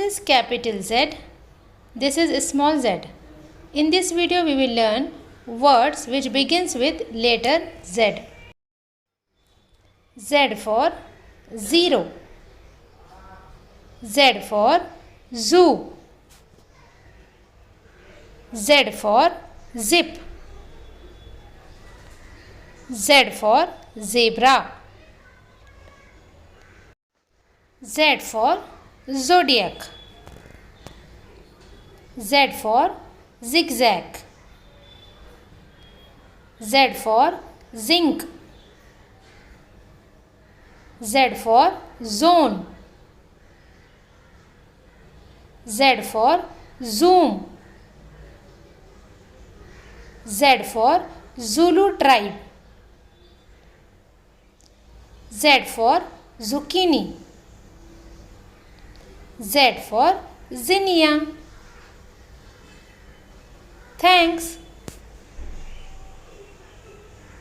is capital Z. This is small z. In this video we will learn words which begins with letter Z. Z for zero. Z for zoo. Z for zip. Z for zebra. Z for zodiac. Z for zigzag. Z for zinc. Z for zone. Z for zoom. Z for Zulu tribe. Z for zucchini. Z for zinnia. Thanks.